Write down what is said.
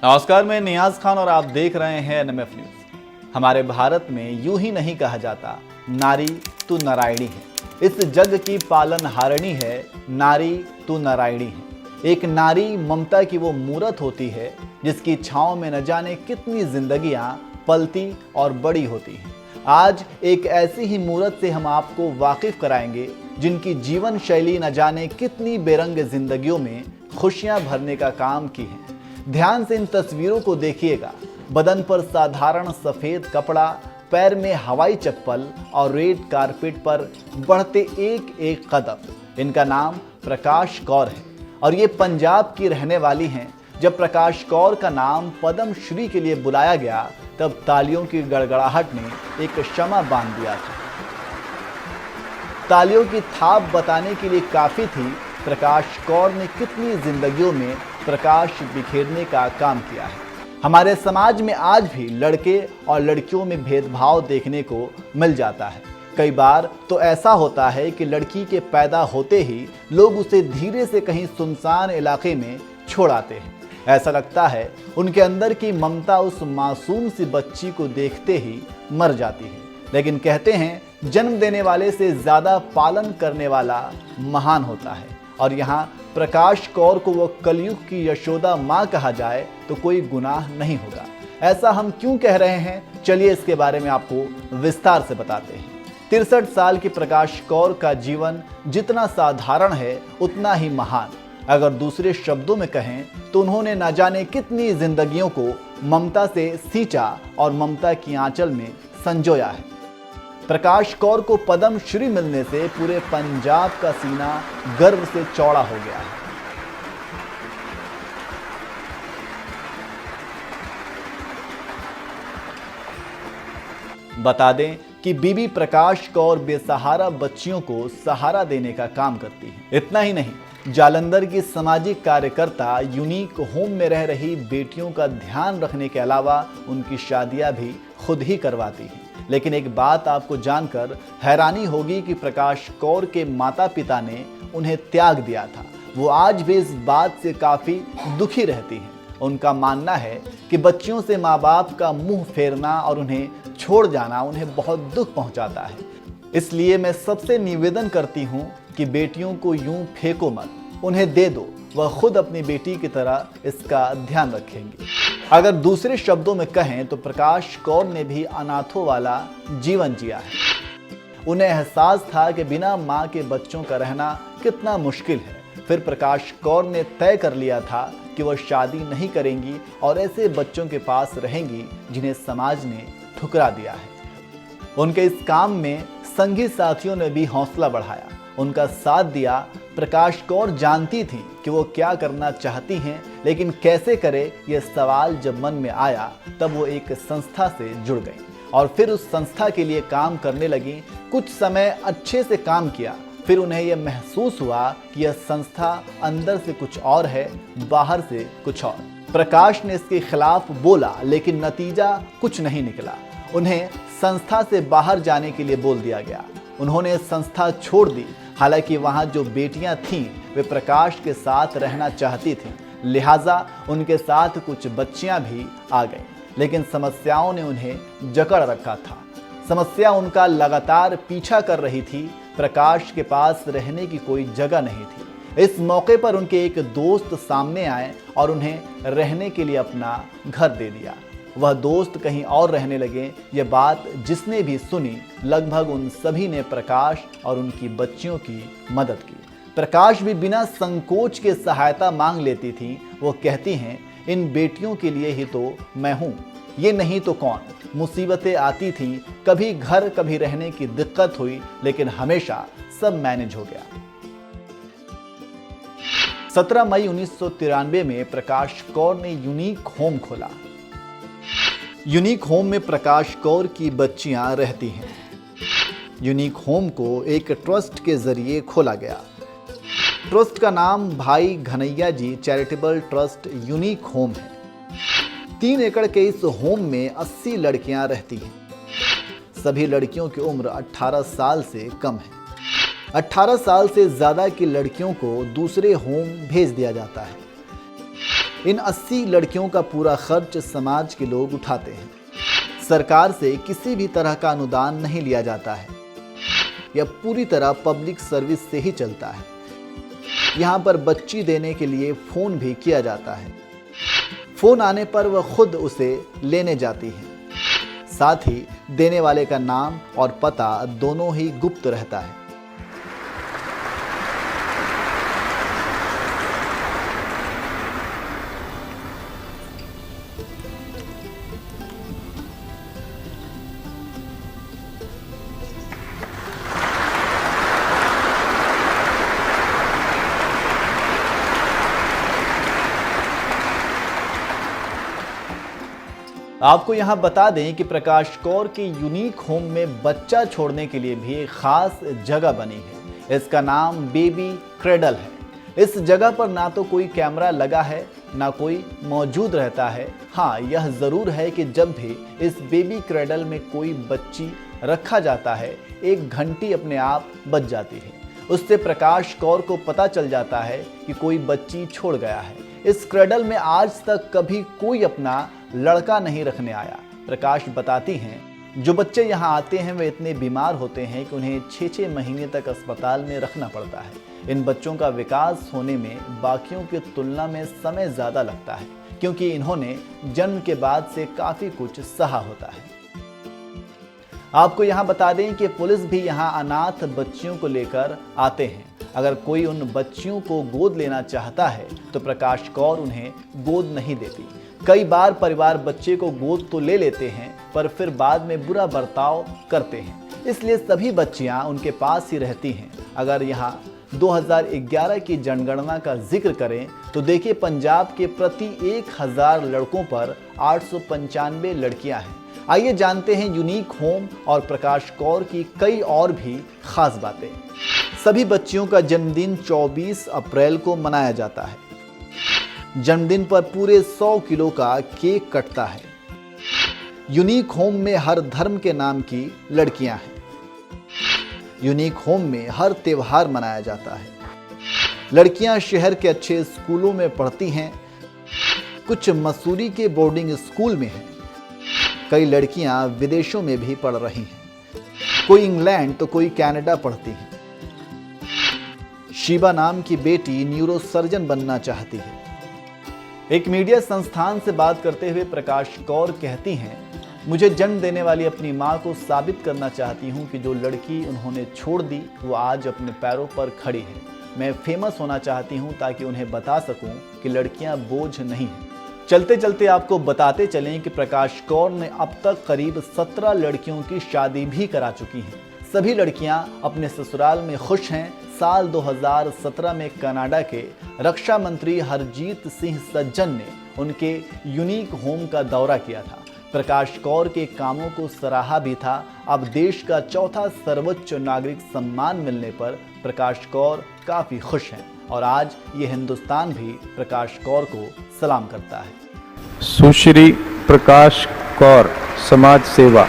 नमस्कार, मैं नियाज खान और आप देख रहे हैं एनएमएफ न्यूज। हमारे भारत में यूं ही नहीं कहा जाता नारी तू नारायणी है। इस जग की पालनहारिणी है, नारी तू नारायणी है। एक नारी ममता की वो मूरत होती है जिसकी छांव में न जाने कितनी जिंदगियां पलती और बड़ी होती हैं। आज एक ऐसी ही मूरत से हम आपको वाकिफ कराएंगे जिनकी जीवन शैली न जाने कितनी बेरंग जिंदगियों में खुशियां भरने का काम की है। ध्यान से इन तस्वीरों को देखिएगा। बदन पर साधारण सफेद कपड़ा, पैर में हवाई चप्पल और रेड कारपेट पर बढ़ते एक एक कदम। इनका नाम प्रकाश कौर है और ये पंजाब की रहने वाली हैं। जब प्रकाश कौर का नाम पद्म श्री के लिए बुलाया गया तब तालियों की गड़गड़ाहट ने एक शमा बांध दिया था। तालियों की थाप बताने के लिए काफी थी प्रकाश कौर ने कितनी जिंदगियों में प्रकाश बिखेरने का काम किया है। हमारे समाज में आज भी लड़के और लड़कियों में भेदभाव देखने को मिल जाता है। कई बार तो ऐसा होता है कि लड़की के पैदा होते ही लोग उसे धीरे से कहीं सुनसान इलाके में छोड़ आते हैं। ऐसा लगता है उनके अंदर की ममता उस मासूम सी बच्ची को देखते ही मर जाती है। लेकिन कहते हैं जन्म देने वाले से ज्यादा पालन करने वाला महान होता है। और यहाँ प्रकाश कौर को वो कलयुग की यशोदा माँ कहा जाए तो कोई गुनाह नहीं होगा। ऐसा हम क्यों कह रहे हैं, चलिए इसके बारे में आपको विस्तार से बताते हैं। 63 साल की प्रकाश कौर का जीवन जितना साधारण है उतना ही महान। अगर दूसरे शब्दों में कहें तो उन्होंने न जाने कितनी जिंदगियों को ममता से सींचा और ममता की आंचल में संजोया है। प्रकाश कौर को पद्म श्री मिलने से पूरे पंजाब का सीना गर्व से चौड़ा हो गया है। बता दें कि बीबी प्रकाश कौर बेसहारा बच्चियों को सहारा देने का काम करती है। इतना ही नहीं, जालंधर की सामाजिक कार्यकर्ता यूनिक होम में रह रही बेटियों का ध्यान रखने के अलावा उनकी शादियां भी खुद ही करवाती हैं। लेकिन एक बात आपको जानकर हैरानी होगी कि प्रकाश कौर के माता पिता ने उन्हें त्याग दिया था। वो आज भी इस बात से काफी दुखी रहती हैं। उनका मानना है कि बच्चियों से माँ बाप का मुंह फेरना और उन्हें छोड़ जाना उन्हें बहुत दुख पहुंचाता है। इसलिए मैं सबसे निवेदन करती हूँ कि बेटियों को यूं फेंको मत, उन्हें दे दो। वह खुद अपनी बेटी की तरह इसका ध्यान रखेंगी। अगर दूसरे शब्दों में कहें तो प्रकाश कौर ने भी अनाथों वाला जीवन जिया है। उन्हें एहसास था कि बिना माँ के बच्चों का रहना कितना मुश्किल है। फिर प्रकाश कौर ने तय कर लिया था कि वह शादी नहीं करेंगी और ऐसे बच्चों के पास रहेंगी जिन्हें समाज ने ठुकरा दिया है। उनके इस काम में संगी साथियों ने भी हौसला बढ़ाया, उनका साथ दिया। प्रकाश कौर जानती थी कि वो क्या करना चाहती हैं, लेकिन कैसे करे ये सवाल जब मन में आया तब वो एक संस्था से जुड़ गई और फिर उस संस्था के लिए काम करने लगी। कुछ समय अच्छे से काम किया, फिर उन्हें यह महसूस हुआ कि यह संस्था अंदर से कुछ और है, बाहर से कुछ और। प्रकाश ने इसके खिलाफ बोला लेकिन नतीजा कुछ नहीं निकला। उन्हें संस्था से बाहर जाने के लिए बोल दिया गया। उन्होंने संस्था छोड़ दी। हालांकि वहां जो बेटियां थीं वे प्रकाश के साथ रहना चाहती थीं, लिहाजा उनके साथ कुछ बच्चियां भी आ गईं। लेकिन समस्याओं ने उन्हें जकड़ रखा था। समस्या उनका लगातार पीछा कर रही थी। प्रकाश के पास रहने की कोई जगह नहीं थी। इस मौके पर उनके एक दोस्त सामने आए और उन्हें रहने के लिए अपना घर दे दिया। वह दोस्त कहीं और रहने लगे। ये बात जिसने भी सुनी लगभग उन सभी ने प्रकाश और उनकी बच्चियों की मदद की। प्रकाश भी बिना संकोच के सहायता मांग लेती थी। वो कहती हैं, इन बेटियों के लिए ही तो मैं हूँ, ये नहीं तो कौन। मुसीबतें आती थीं, कभी घर कभी रहने की दिक्कत हुई, लेकिन हमेशा सब मैनेज हो गया। 17 मई 1993 में प्रकाश कौर ने यूनिक होम खोला। यूनिक होम में प्रकाश कौर की बच्चियां रहती हैं। यूनिक होम को एक ट्रस्ट के जरिए खोला गया। ट्रस्ट का नाम भाई घनैया जी चैरिटेबल ट्रस्ट यूनिक होम है। 3 एकड़ के इस होम में 80 लड़कियां रहती हैं। सभी लड़कियों की उम्र 18 साल से कम है। 18 साल से ज़्यादा की लड़कियों को दूसरे होम भेज दिया जाता है। इन 80 लड़कियों का पूरा खर्च समाज के लोग उठाते हैं। सरकार से किसी भी तरह का अनुदान नहीं लिया जाता है। यह पूरी तरह पब्लिक सर्विस से ही चलता है। यहाँ पर बच्ची देने के लिए फोन भी किया जाता है। फोन आने पर वह खुद उसे लेने जाती है। साथ ही देने वाले का नाम और पता दोनों ही गुप्त रहता है। आपको यहां बता दें कि प्रकाश कौर के यूनिक होम में बच्चा छोड़ने के लिए भी एक खास जगह बनी है। इसका नाम बेबी क्रेडल है। इस जगह पर ना तो कोई कैमरा लगा है, ना कोई मौजूद रहता है। हाँ, यह जरूर है कि जब भी इस बेबी क्रेडल में कोई बच्ची रखा जाता है, एक घंटी अपने आप बज जाती है। उससे प्रकाश कौर को पता चल जाता है कि कोई बच्ची छोड़ गया है। इस क्रेडल में आज तक कभी कोई अपना लड़का नहीं रखने आया। प्रकाश बताती हैं, जो बच्चे यहाँ आते हैं वे इतने बीमार होते हैं कि उन्हें 6-6 महीने तक अस्पताल में रखना पड़ता है। इन बच्चों का विकास होने में बाकियों की तुलना में समय ज़्यादा लगता है, क्योंकि इन्होंने जन्म के बाद से काफ़ी कुछ सहा होता है। आपको यहाँ बता दें कि पुलिस भी यहाँ अनाथ बच्चियों को लेकर आते हैं। अगर कोई उन बच्चियों को गोद लेना चाहता है तो प्रकाश कौर उन्हें गोद नहीं देती। कई बार परिवार बच्चे को गोद तो ले लेते हैं, पर फिर बाद में बुरा बर्ताव करते हैं। इसलिए सभी बच्चियां उनके पास ही रहती हैं। अगर यहाँ 2011 की जनगणना का जिक्र करें तो देखिए, पंजाब के प्रति 1000 लड़कों पर 895 लड़कियां हैं। आइए जानते हैं यूनिक होम और प्रकाश कौर की कई और भी खास बातें। सभी बच्चियों का जन्मदिन 24 अप्रैल को मनाया जाता है। जन्मदिन पर पूरे 100 किलो का केक कटता है। यूनिक होम में हर धर्म के नाम की लड़कियां हैं। यूनिक होम में हर त्योहार मनाया जाता है। लड़कियां शहर के अच्छे स्कूलों में पढ़ती हैं, कुछ मसूरी के बोर्डिंग स्कूल में हैं। कई लड़कियां विदेशों में भी पढ़ रही हैं। कोई इंग्लैंड तो कोई कनाडा पढ़ती हैं। शीबा नाम की बेटी न्यूरोसर्जन बनना चाहती है। एक मीडिया संस्थान से बात करते हुए प्रकाश कौर कहती हैं, मुझे जन्म देने वाली अपनी मां को साबित करना चाहती हूं कि जो लड़की उन्होंने छोड़ दी वो आज अपने पैरों पर खड़ी है। मैं फेमस होना चाहती हूं ताकि उन्हें बता सकूं कि लड़कियां बोझ नहीं हैं। चलते चलते आपको बताते चलें कि प्रकाश कौर ने अब तक करीब 17 लड़कियों की शादी भी करा चुकी हैं। सभी लड़कियां अपने ससुराल में खुश हैं। साल 2017 में कनाडा के रक्षा मंत्री हरजीत सिंह सज्जन ने उनके यूनिक होम का दौरा किया था। प्रकाश कौर के कामों को सराहा भी था। अब देश का चौथा सर्वोच्च नागरिक सम्मान मिलने पर प्रकाश कौर काफ़ी खुश हैं और आज ये हिंदुस्तान भी प्रकाश कौर को सलाम करता है। सुश्री प्रकाश कौर समाज सेवा